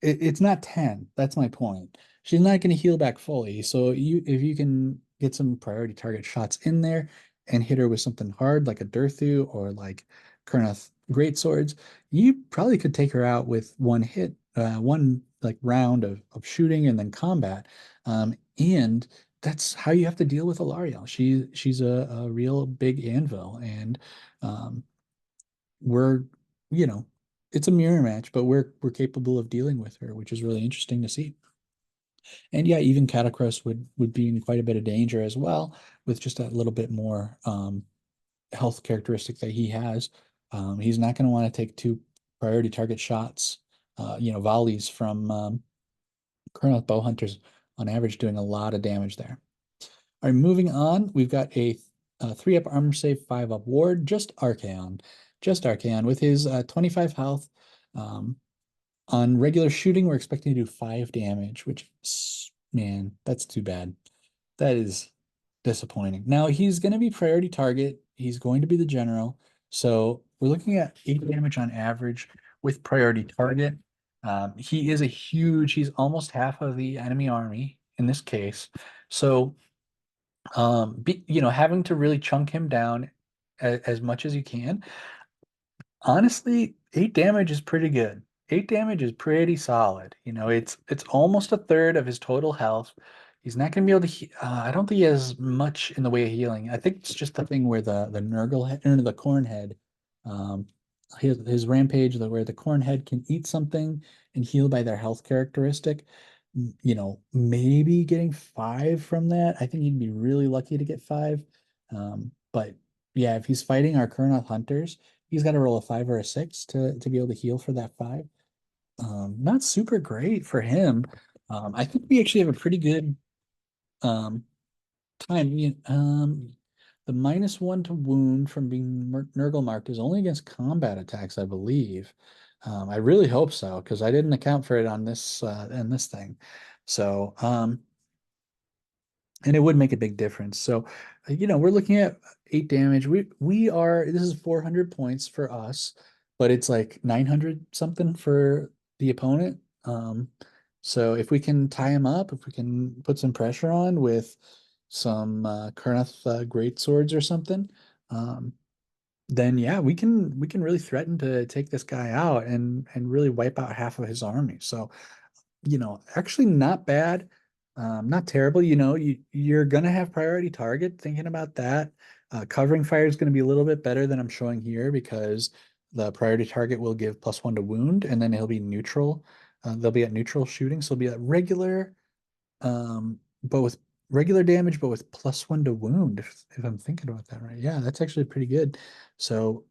S1: it's not 10. That's my point. She's not going to heal back fully. So if you can get some priority target shots in there and hit her with something hard like a Durthu or like Kurnoth Greatswords, you probably could take her out with one hit, one like round of shooting and then combat. And that's how you have to deal with Alariel. She's a real big anvil, and um, we're you know it's a mirror match, but we're capable of dealing with her, which is really interesting to see. And yeah, even Catacross would be in quite a bit of danger as well, with just a little bit more health characteristic that he has. He's not going to want to take two priority target shots, volleys from Kurnoth bow hunters on average, doing a lot of damage there. All right, moving on, we've got a 3-up armor save, 5-up ward, just Archaon. Just Archaon with his 25 health. On regular shooting, we're expecting to do 5 damage, which, man, that's too bad. That is disappointing. Now, he's going to be priority target. He's going to be the general. So we're looking at 8 damage on average with priority target. He's almost half of the enemy army in this case. So, having to really chunk him down as much as you can. Honestly, 8 damage is pretty good. 8 damage is pretty solid. It's almost a third of his total health. He's not going to be able to. I don't think he has much in the way of healing. I think it's just the thing where the Nurgle head, or the Corn head, um, his rampage, where the Corn head can eat something and heal by their health characteristic. Maybe getting 5 from that. I think he'd be really lucky to get 5. But yeah, if he's fighting our Kurnoth Hunters, he's got to roll a 5 or a 6 to be able to heal for that 5. Not super great for him. I think we actually have a pretty good um, time. The -1 to wound from being Nurgle marked is only against combat attacks, I believe. I really hope so, because I didn't account for it on this thing. So, and it would make a big difference. So, we're looking at 8 damage. This is 400 points for us, but it's like 900 something for the opponent. So if we can tie him up, if we can put some pressure on with, some Kurnoth great swords or something, um, then yeah, we can really threaten to take this guy out and really wipe out half of his army. So, actually not bad, not terrible. You're gonna have priority target. Thinking about that, covering fire is gonna be a little bit better than I'm showing here because the priority target will give +1 to wound, and then he'll be neutral. They'll be at neutral shooting, so it'll be at regular, but with regular damage, but with +1 to wound. If I'm thinking about that right, yeah, that's actually pretty good. So,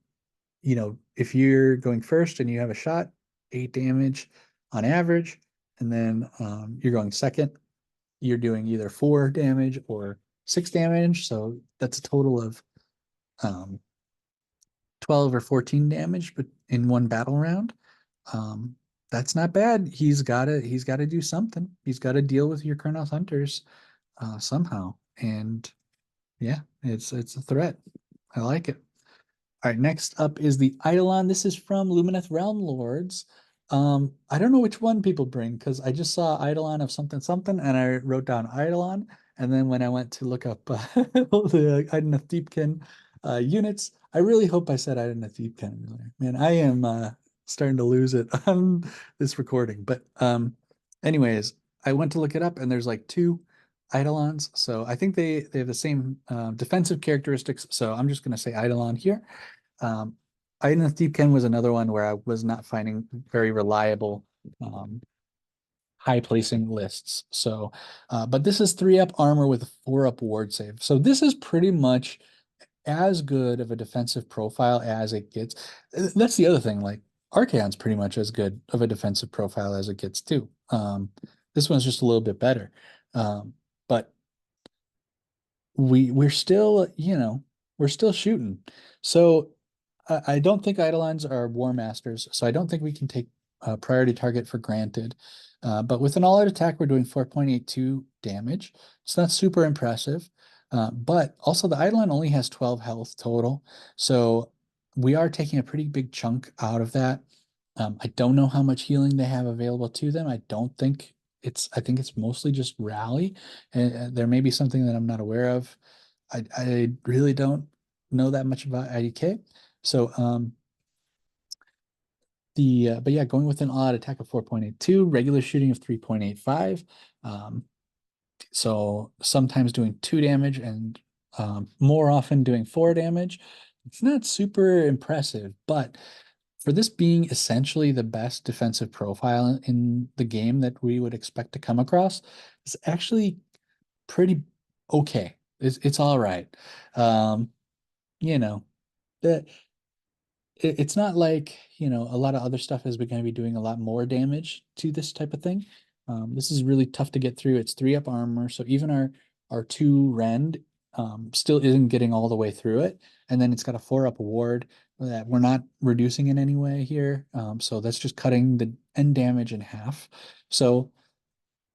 S1: if you're going first and you have a shot, 8 damage on average, and then you're going second, you're doing either 4 damage or 6 damage. So that's a total of um, 12 or 14 damage, but in one battle round. Um, that's not bad. He's gotta do something. He's got to deal with your Kurnoth Hunters somehow. And yeah, it's a threat. I like it. All right, next up is the Eidolon. This is from Lumineth Realm Lords. I don't know which one people bring because I just saw Eidolon of something something and I wrote down Eidolon. And then when I went to look up the Idoneth Deepkin units, I really hope I said Idoneth Deepkin earlier. Man, I am starting to lose it on this recording. But anyways, I went to look it up and there's like two Eidolons. So I think they have the same defensive characteristics. So I'm just going to say Eidolon here. Um, Idoneth Deepkin was another one where I was not finding very reliable high placing lists. So, but this is 3-up armor with a 4-up ward save. So this is pretty much as good of a defensive profile as it gets. That's the other thing. Like Archaon's pretty much as good of a defensive profile as it gets too. This one's just a little bit better. But we're still, we're still shooting. So I don't think Eidolons are War Masters, so I don't think we can take a priority target for granted. But with an all-out attack, we're doing 4.82 damage. It's not super impressive. But also the Eidolon only has 12 health total. So we are taking a pretty big chunk out of that. I don't know how much healing they have available to them. I think it's mostly just rally. And there may be something that I'm not aware of. I really don't know that much about IDK. So but yeah, going with an all-out attack of 4.82, regular shooting of 3.85. So sometimes doing 2 damage and more often doing 4 damage. It's not super impressive, but for this being essentially the best defensive profile in the game that we would expect to come across, it's actually pretty okay. It's all right. Um, you know, the it's not like, a lot of other stuff is going to be doing a lot more damage to this type of thing. This is really tough to get through. It's 3-up armor, so even our 2 rend still isn't getting all the way through it. And then it's got a 4-up ward that we're not reducing in any way here. So that's just cutting the end damage in half. So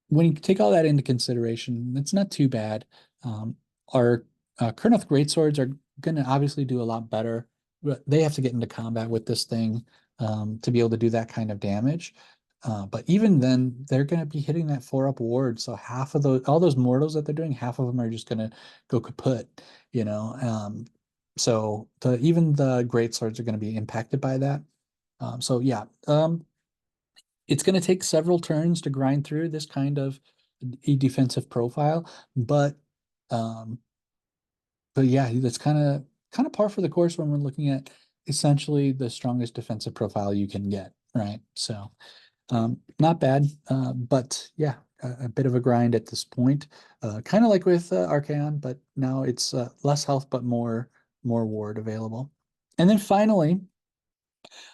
S1: when you take all that into consideration, it's not too bad. Our Kurnoth Greatswords are going to obviously do a lot better. But they have to get into combat with this thing to be able to do that kind of damage. But even then, they're going to be hitting that 4-up ward. So half of all those mortals that they're doing, half of them are just going to go kaput, you know. So even the greatswords are going to be impacted by that. So yeah, it's going to take several turns to grind through this kind of a defensive profile, but um, yeah, that's kind of par for the course when we're looking at essentially the strongest defensive profile you can get, right? So not bad, but yeah, a bit of a grind at this point. Kind of like with Archaon, but now it's less health but more ward available. And then finally,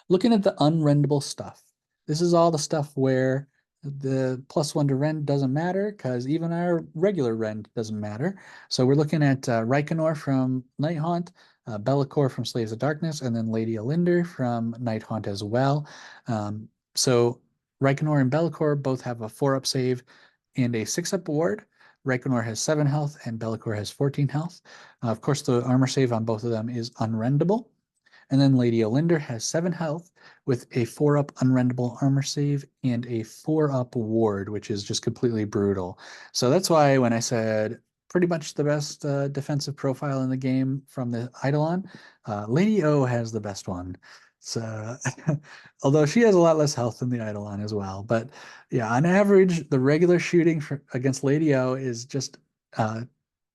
S1: looking at the unrendable stuff. This is all the stuff where the +1 to rend doesn't matter because even our regular rend doesn't matter. So we're looking at Reikenor from Nighthaunt, Be'lakor from Slaves of Darkness, and then Lady Alinder from Nighthaunt as well. So Reikenor and Be'lakor both have a 4-up save and a 6-up ward. Reikenor has 7 health and Be'lakor has 14 health. Of course, the armor save on both of them is unrendable. And then Lady Alinder has 7 health with a 4-up unrendable armor save and a 4-up ward, which is just completely brutal. So that's why when I said pretty much the best defensive profile in the game from the Eidolon. Lady O has the best one. So, although she has a lot less health than the Eidolon as well, but yeah, on average, the regular shooting against Lady O is just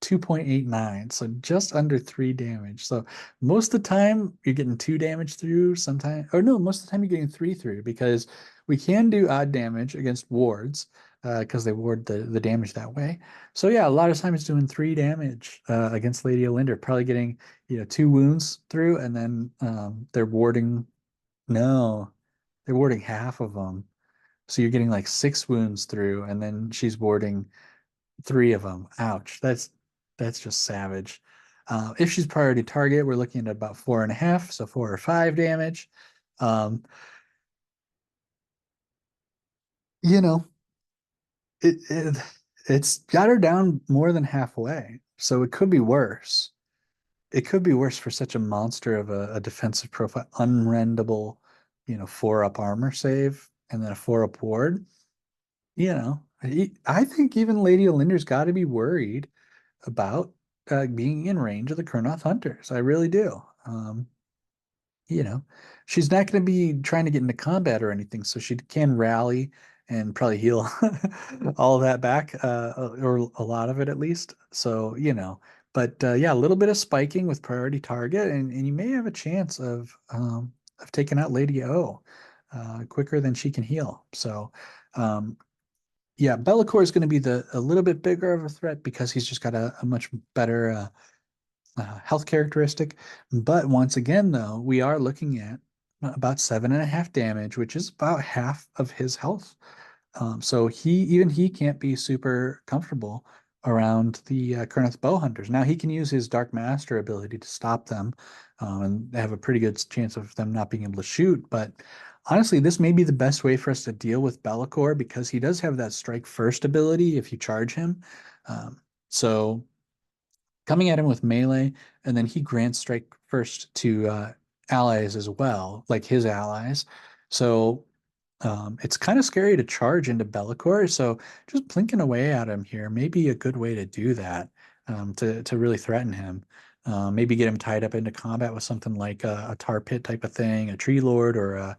S1: 2.89, so just under 3 damage. So most of the time you're getting 2 damage through, sometimes, or no, most of the time you're getting 3 through because we can do odd damage against wards because they ward the damage that way. So yeah, a lot of times it's doing 3 damage against Lady Olinda, probably getting 2 wounds through, and then they're warding. No, they're warding half of them. So you're getting like 6 wounds through, and then she's warding 3 of them. Ouch. That's just savage. If she's priority target, we're looking at about 4.5, so 4 or 5 damage. Um, you know, it, it it's got her down more than halfway, so it could be worse. It could be worse for such a monster of a defensive profile, unrendable, 4-up armor save, and then a 4-up ward. I think even Lady Olinder's got to be worried about being in range of the Kurnoth Hunters. I really do. You know, she's not going to be trying to get into combat or anything, so she can rally and probably heal all of that back, or a lot of it at least. So, but yeah, a little bit of spiking with priority target, and you may have a chance of taking out Lady O quicker than she can heal. So, yeah, Be'lakor is going to be a little bit bigger of a threat because he's just got a much better health characteristic. But once again, though, we are looking at about 7.5 damage, which is about half of his health. So he can't be super comfortable around the Kurnoth bow hunters. Now he can use his Dark Master ability to stop them, and have a pretty good chance of them not being able to shoot. But honestly, this may be the best way for us to deal with Be'lakor because he does have that strike first ability if you charge him. So coming at him with melee, and then he grants strike first to allies as well, like his allies. So it's kind of scary to charge into Be'lakor. So just plinking away at him here may be a good way to do that, to really threaten him. Maybe get him tied up into combat with something like a tar pit type of thing, a tree lord, or a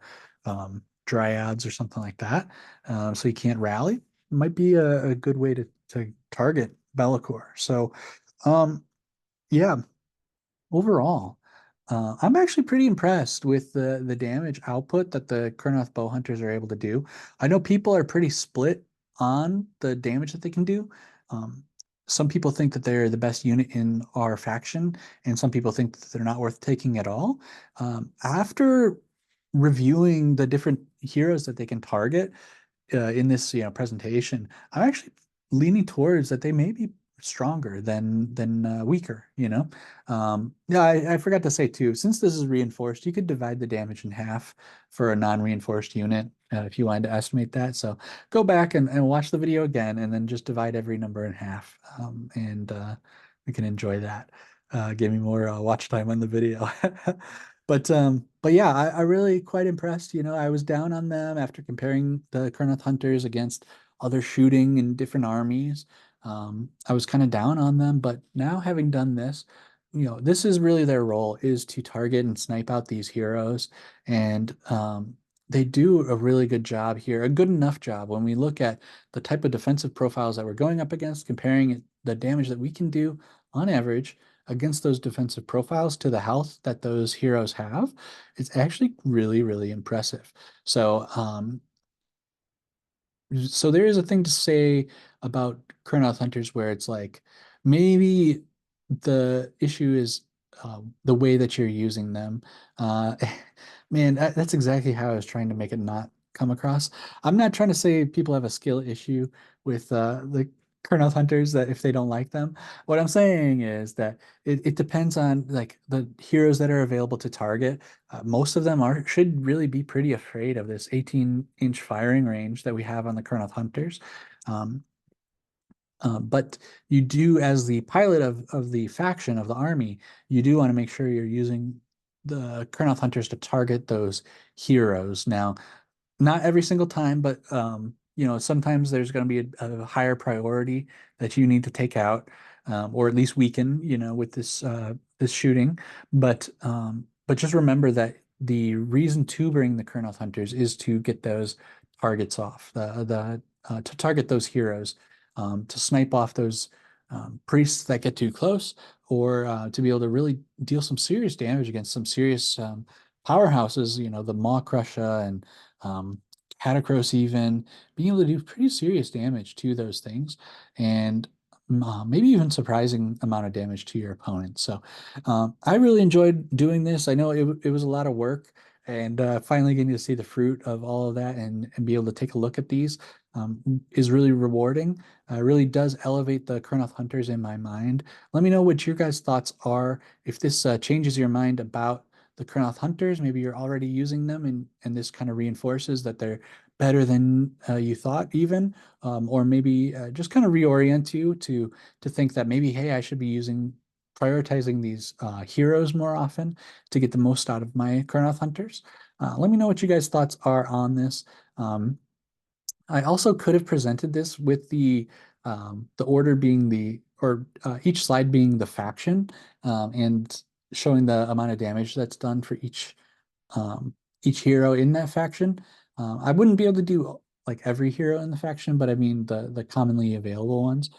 S1: dryads or something like that. So he can't rally. Might be a good way to target Be'lakor. So um, yeah, overall, I'm actually pretty impressed with the damage output that the Kurnoth bow hunters are able to do. I know people are pretty split on the damage that they can do. Um, some people think that they're the best unit in our faction, and some people think that they're not worth taking at all. After reviewing the different heroes that they can target, in this presentation, I'm actually leaning towards that they may be stronger than weaker. Yeah, I forgot to say too, since this is reinforced, you could divide the damage in half for a non-reinforced unit if you wanted to estimate that. So go back and watch the video again, and then just divide every number in half, and we can enjoy that. Give me more watch time on the video. But yeah, I really quite impressed. I was down on them after comparing the Kurnoth Hunters against other shooting in different armies. I was kind of down on them, but now having done this, this is really their role, is to target and snipe out these heroes. And they do a really good job here, a good enough job when we look at the type of defensive profiles that we're going up against, comparing the damage that we can do on average against those defensive profiles to the health that those heroes have. It's actually really, really impressive. So there is a thing to say about Kurnoth Hunters where it's like maybe the issue is the way that you're using them. Uh, man, that's exactly how I was trying to make it not come across. I'm not trying to say people have a skill issue with the Kurnoth Hunters, that if they don't like them. What I'm saying is that it depends on like the heroes that are available to target. Most of them should really be pretty afraid of this 18-inch firing range that we have on the Kurnoth Hunters. Um, but you do, as the pilot of the faction of the army, you do want to make sure you're using the Kurnoth Hunters to target those heroes. Now, not every single time, but sometimes there's going to be a higher priority that you need to take out. or at least weaken, with this shooting. But just remember that the reason to bring the Kurnoth Hunters is to get those targets off, to target those heroes, to snipe off those priests that get too close, or to be able to really deal some serious damage against some serious powerhouses, the Maw Crusher and Catacross even, being able to do pretty serious damage to those things, and maybe even surprising amount of damage to your opponent. So I really enjoyed doing this. I know it was a lot of work, and finally getting to see the fruit of all of that and be able to take a look at these is really rewarding. Really does elevate the Kurnoth Hunters in my mind. Let me know what your guys' thoughts are. If this changes your mind about the Kurnoth Hunters, maybe you're already using them, and this kind of reinforces that they're better than you thought even, or maybe just kind of reorient you to think that maybe, hey, I should be prioritizing these heroes more often to get the most out of my Kurnoth Hunters. Let me know what you guys' thoughts are on this. I also could have presented this with the order being each slide being the faction, and showing the amount of damage that's done for um, each hero in that faction. I wouldn't be able to do like every hero in the faction, but I mean the commonly available ones.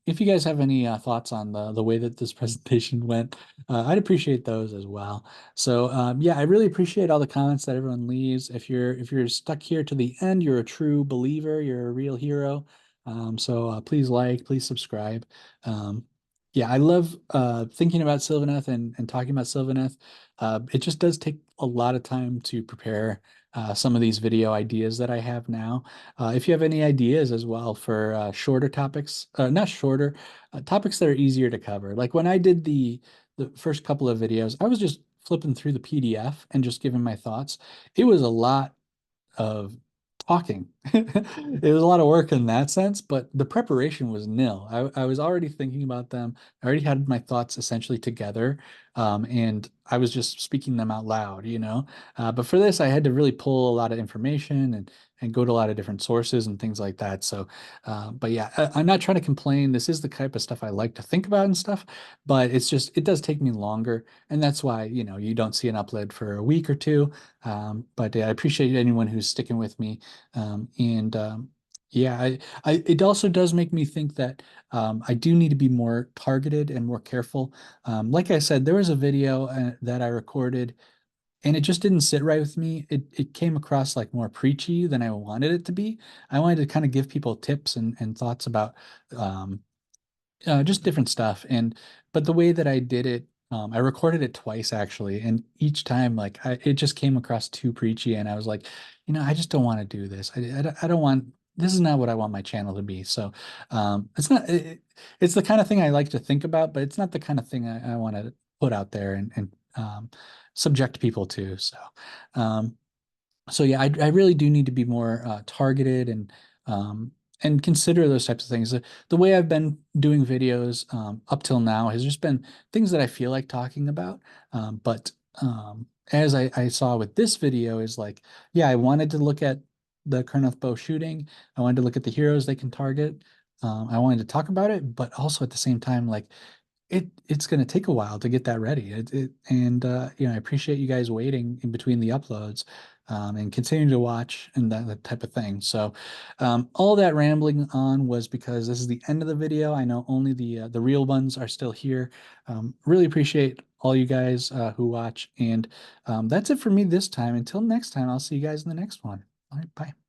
S1: If you guys have any thoughts on the way that this presentation went, I'd appreciate those as well. So yeah, I really appreciate all the comments that everyone leaves. If you're stuck here to the end, you're a true believer. You're a real hero. So please please subscribe. Yeah, I love thinking about Sylvaneth and talking about Sylvaneth. It just does take a lot of time to prepare some of these video ideas that I have now. If you have any ideas as well for shorter topics, not shorter, topics that are easier to cover. Like when I did the first couple of videos, I was just flipping through the PDF and just giving my thoughts. It was a lot of talking. It was a lot of work in that sense, but the preparation was nil. I was already thinking about them. I already had my thoughts essentially together, and I was just speaking them out loud. But for this, I had to really pull a lot of information and go to a lot of different sources and things like that. So, but yeah, I'm not trying to complain. This is the type of stuff I like to think about and stuff, but it does take me longer, and that's why, you don't see an upload for a week or two. But yeah, I appreciate anyone who's sticking with me. And yeah, it also does make me think that I do need to be more targeted and more careful. Like I said, there was a video that I recorded, and it just didn't sit right with me. It came across like more preachy than I wanted it to be. I wanted to kind of give people tips and thoughts about um, just different stuff. But the way that I did it, I recorded it twice actually, and each time like it just came across too preachy, and I was like, I just don't want to do this. I don't want. This is not what I want my channel to be. So, it's not. It's the kind of thing I like to think about, but it's not the kind of thing I want to put out there and subject people to. Um, so yeah, I really do need to be more targeted and consider those types of things. The way I've been doing videos up till now has just been things that I feel like talking about. But as I saw with this video is like, yeah, I wanted to look at the Kurnoth bow shooting. I wanted to look at the heroes they can target. I wanted to talk about it, but also at the same time, like it's going to take a while to get that ready. And I appreciate you guys waiting in between the uploads, and continuing to watch and that type of thing. So all that rambling on was because this is the end of the video. I know only the real ones are still here. Really appreciate all you guys who watch, and that's it for me this time. Until next time, I'll see you guys in the next one. All right, bye.